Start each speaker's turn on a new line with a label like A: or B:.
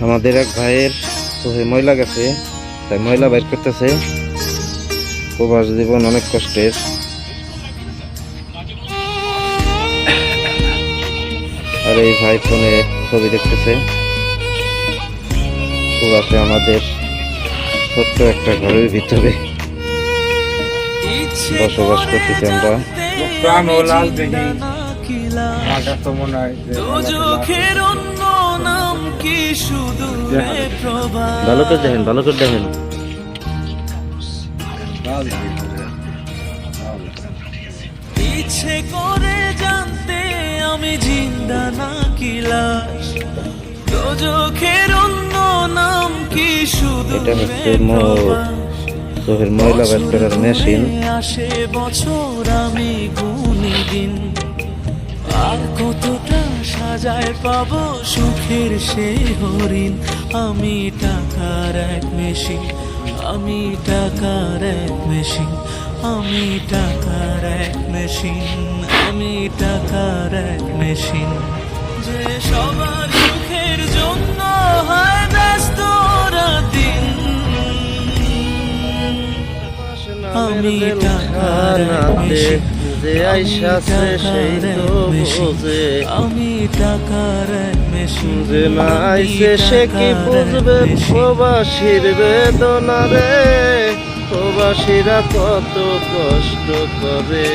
A: আমাদের এক ভাইয়ের চোখে ময়লা গেছে, তাই ময়লা বাইর করতেছে। প্রবাস জীবন অনেক কষ্টের। আর এই ভাই ফোনে ছবি দেখতেছে। প্রবাসে আমাদের ছোট্ট একটা ঘরের ভিতরে বসবাস করতেছি আমরা। ভালো করে দেখেন, ভালো করে দেখেন।
B: ইচ্ছে করে জানতে আমি জিন্দা নাকি লাশ, দোজখের অন্য নাম কি শুধু
A: এটা হচ্ছে চোখের ময়লা বের করার মেশিন।
B: আসে বছর আমি গুনি দিন, আর কতটা সাজায় পাবো সুখের সেই হরিণ। আমি টাকার এক মেশিন, আমি টাকার এক মেশিন, আমি টাকার এক মেশিন, আমি টাকার এক মেশিন। যে সবার সুখের জন্য হয় ব্যস্ত দিন, আমি টাকার এক মেশিন,
A: যে আইসাছে সেই তো বোঝে,
B: আমি টাকার এক মেশিন।
A: যে না আইসে সে কি বুঝবে প্রবাসীর বেদনা রে। প্রবাসীরা কত কষ্ট করে।